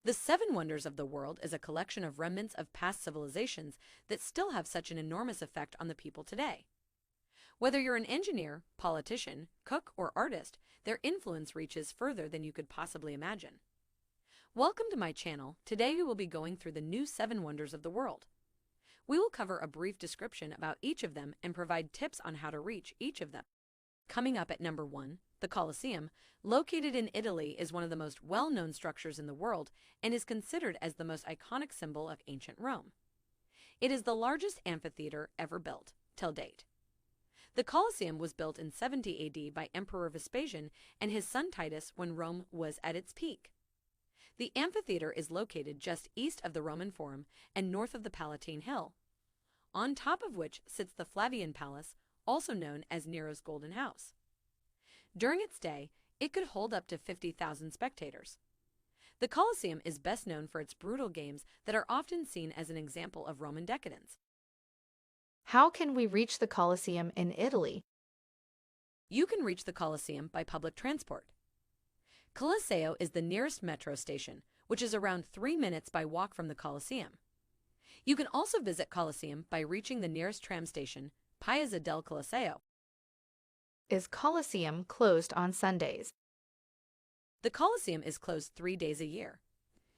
The Seven Wonders of the World is a collection of remnants of past civilizations that still have such an enormous effect on the people today. Whether you're an engineer, politician, cook, or artist, their influence reaches further than you could possibly imagine. Welcome to my channel. Today we will be going through the new Seven Wonders of the World. We will cover a brief description about each of them and provide tips on how to reach each of them. Coming up at number 1, the Colosseum, located in Italy, is one of the most well-known structures in the world and is considered as the most iconic symbol of ancient Rome. It is the largest amphitheater ever built, till date. The Colosseum was built in 70 AD by Emperor Vespasian and his son Titus when Rome was at its peak. The amphitheater is located just east of the Roman Forum and north of the Palatine Hill, on top of which sits the Flavian Palace, also known as Nero's Golden House. During its day, it could hold up to 50,000 spectators. The Colosseum is best known for its brutal games that are often seen as an example of Roman decadence. How can we reach the Colosseum in Italy? You can reach the Colosseum by public transport. Colosseo is the nearest metro station, which is around 3 minutes by walk from the Colosseum. You can also visit Colosseum by reaching the nearest tram station, Piazza del Colosseo. Is Colosseum closed on Sundays? The Colosseum is closed 3 days a year: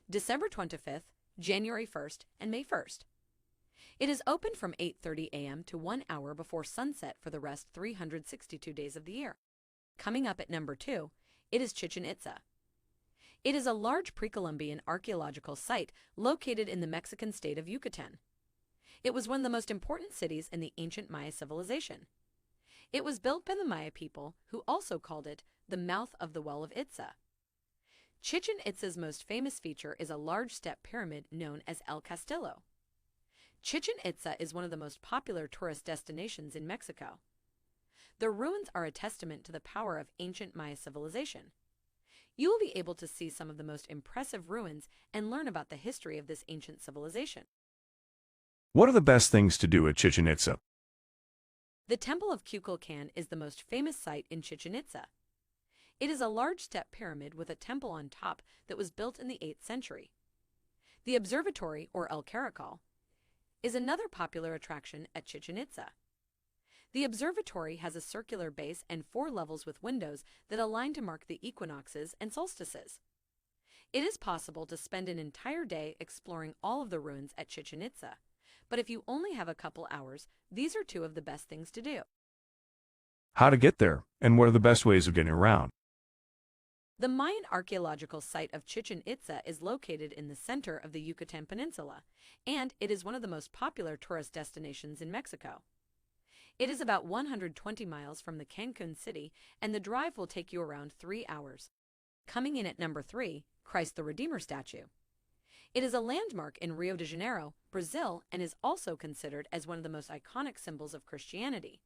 December 25th, January 1st, and May 1st. It is open from 8:30 a.m. to 1 hour before sunset for the rest 362 days of the year. Coming up at number 2, it is Chichen Itza. It is a large pre-Columbian archaeological site located in the Mexican state of Yucatan. It was one of the most important cities in the ancient Maya civilization. It was built by the Maya people, who also called it the mouth of the well of Itza. Chichen Itza's most famous feature is a large step pyramid known as El Castillo. Chichen Itza is one of the most popular tourist destinations in Mexico. The ruins are a testament to the power of ancient Maya civilization. You will be able to see some of the most impressive ruins and learn about the history of this ancient civilization. What are the best things to do at Chichen Itza? The Temple of Kukulkan is the most famous site in Chichen Itza. It is a large step pyramid with a temple on top that was built in the 8th century. The observatory, or El Caracol, is another popular attraction at Chichen Itza. The observatory has a circular base and 4 levels with windows that align to mark the equinoxes and solstices. It is possible to spend an entire day exploring all of the ruins at Chichen Itza, but if you only have a couple hours, these are 2 of the best things to do. How to get there, and what are the best ways of getting around? The Mayan archaeological site of Chichen Itza is located in the center of the Yucatan Peninsula, and it is one of the most popular tourist destinations in Mexico. It is about 120 miles from the Cancun city, and the drive will take you around 3 hours. Coming in at number 3, Christ the Redeemer statue. It is a landmark in Rio de Janeiro, Brazil, and is also considered as one of the most iconic symbols of Christianity.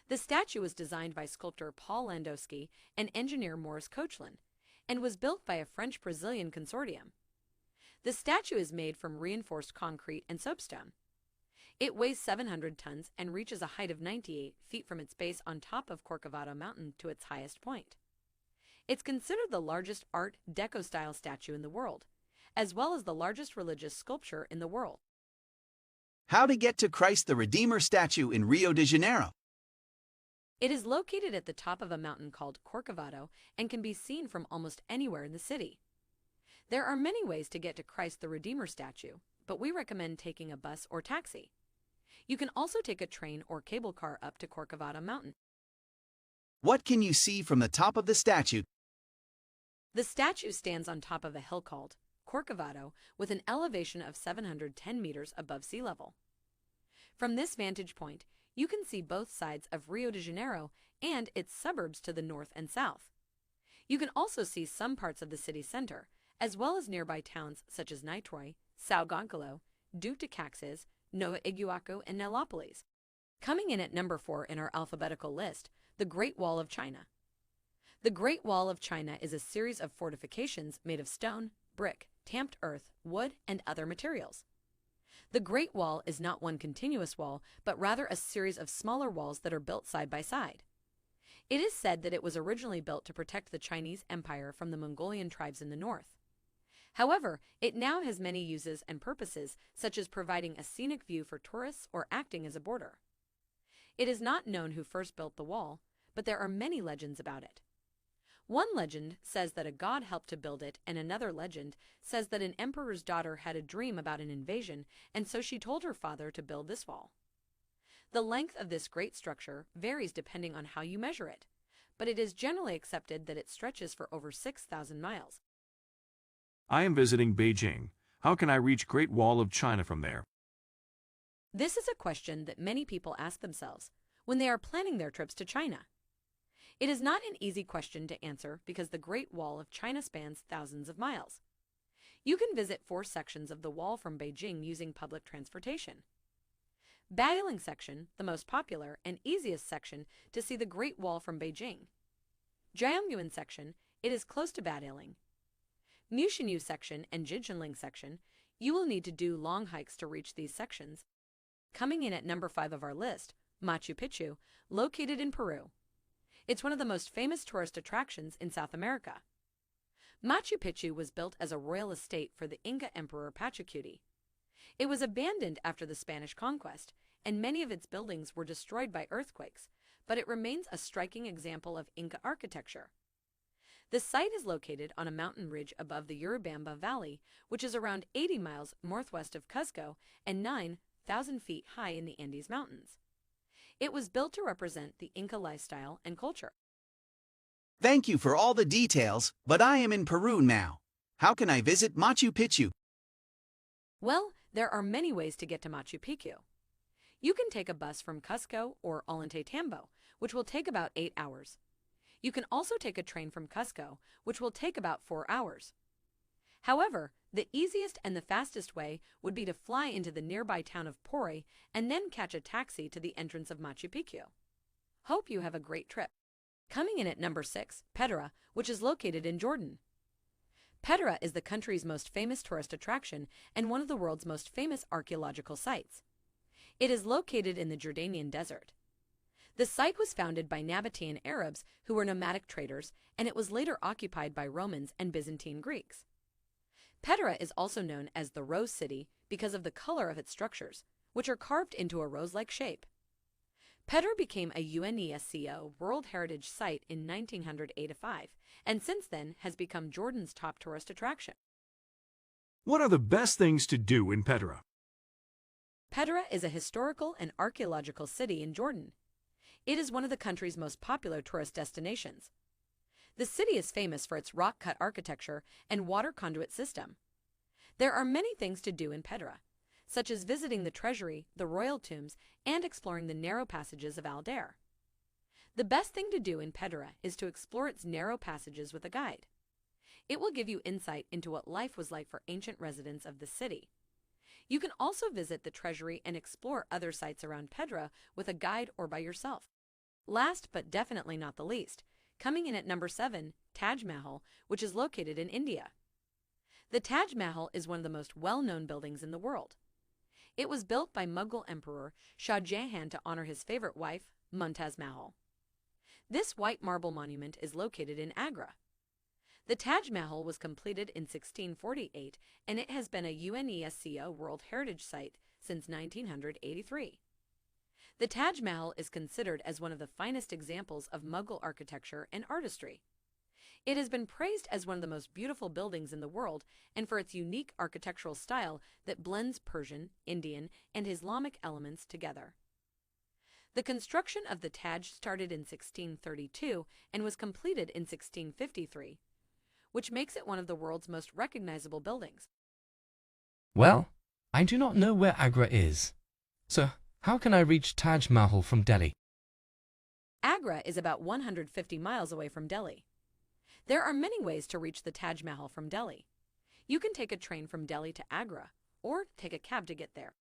The statue was designed by sculptor Paul Landowski and engineer Maurice Koechlin, and was built by a French-Brazilian consortium. The statue is made from reinforced concrete and soapstone. It weighs 700 tons and reaches a height of 98 feet from its base on top of Corcovado Mountain to its highest point. It's considered the largest Art Deco-style statue in the world, as well as the largest religious sculpture in the world. How to get to Christ the Redeemer statue in Rio de Janeiro. It is located at the top of a mountain called Corcovado and can be seen from almost anywhere in the city. There are many ways to get to Christ the Redeemer statue, but we recommend taking a bus or taxi. You can also take a train or cable car up to Corcovado Mountain. What can you see from the top of the statue? The statue stands on top of a hill called Corcovado with an elevation of 710 meters above sea level. From this vantage point, you can see both sides of Rio de Janeiro and its suburbs to the north and south. You can also see some parts of the city center, as well as nearby towns such as Niterói, São Gonçalo, Duque de Caxias, Nova Iguacu, and Nelópolis. Coming in at number 4 in our alphabetical list, the Great Wall of China. The Great Wall of China is a series of fortifications made of stone, brick, tamped earth, wood, and other materials. The Great Wall is not one continuous wall, but rather a series of smaller walls that are built side by side. It is said that it was originally built to protect the Chinese Empire from the Mongolian tribes in the north. However, it now has many uses and purposes, such as providing a scenic view for tourists or acting as a border. It is not known who first built the wall, but there are many legends about it. One legend says that a god helped to build it, and another legend says that an emperor's daughter had a dream about an invasion, and so she told her father to build this wall. The length of this great structure varies depending on how you measure it, but it is generally accepted that it stretches for over 6,000 miles. I am visiting Beijing. How can I reach Great Wall of China from there? This is a question that many people ask themselves when they are planning their trips to China. It is not an easy question to answer because the Great Wall of China spans thousands of miles. You can visit 4 sections of the wall from Beijing using public transportation. Badaling section, the most popular and easiest section to see the Great Wall from Beijing. Jiangyuan section, it is close to Badaling. Mushinyu section and Jichenling section, you will need to do long hikes to reach these sections. Coming in at number 5 of our list, Machu Picchu, located in Peru. It's one of the most famous tourist attractions in South America. Machu Picchu was built as a royal estate for the Inca Emperor Pachacuti. It was abandoned after the Spanish conquest, and many of its buildings were destroyed by earthquakes, but it remains a striking example of Inca architecture. The site is located on a mountain ridge above the Urubamba Valley, which is around 80 miles northwest of Cuzco and 9,000 feet high in the Andes Mountains. It was built to represent the Inca lifestyle and culture. Thank you for all the details, but I am in Peru now. How can I visit Machu Picchu? Well, there are many ways to get to Machu Picchu. You can take a bus from Cusco or Ollantaytambo, which will take about 8 hours. You can also take a train from Cusco, which will take about 4 hours. However, the easiest and the fastest way would be to fly into the nearby town of Pori and then catch a taxi to the entrance of Machu Picchu. Hope you have a great trip. Coming in at number 6, Petra, which is located in Jordan. Petra is the country's most famous tourist attraction and one of the world's most famous archaeological sites. It is located in the Jordanian desert. The site was founded by Nabatean Arabs who were nomadic traders, and it was later occupied by Romans and Byzantine Greeks. Petra is also known as the Rose City because of the color of its structures, which are carved into a rose-like shape. Petra became a UNESCO World Heritage Site in 1985, and since then has become Jordan's top tourist attraction. What are the best things to do in Petra? Petra is a historical and archaeological city in Jordan. It is one of the country's most popular tourist destinations. The city is famous for its rock-cut architecture and water conduit system. There are many things to do in Petra, such as visiting the treasury, the royal tombs, and exploring the narrow passages of Aldair. The best thing to do in Petra is to explore its narrow passages with a guide. It will give you insight into what life was like for ancient residents of the city. You can also visit the treasury and explore other sites around Petra with a guide or by yourself. Last but definitely not the least, coming in at number 7, Taj Mahal, which is located in India. The Taj Mahal is one of the most well-known buildings in the world. It was built by Mughal Emperor Shah Jahan to honor his favorite wife, Mumtaz Mahal. This white marble monument is located in Agra. The Taj Mahal was completed in 1648, and it has been a UNESCO World Heritage Site since 1983. The Taj Mahal is considered as one of the finest examples of Mughal architecture and artistry. It has been praised as one of the most beautiful buildings in the world and for its unique architectural style that blends Persian, Indian, and Islamic elements together. The construction of the Taj started in 1632 and was completed in 1653, which makes it one of the world's most recognizable buildings. Well, I do not know where Agra is. So, how can I reach Taj Mahal from Delhi? Agra is about 150 miles away from Delhi. There are many ways to reach the Taj Mahal from Delhi. You can take a train from Delhi to Agra, or take a cab to get there.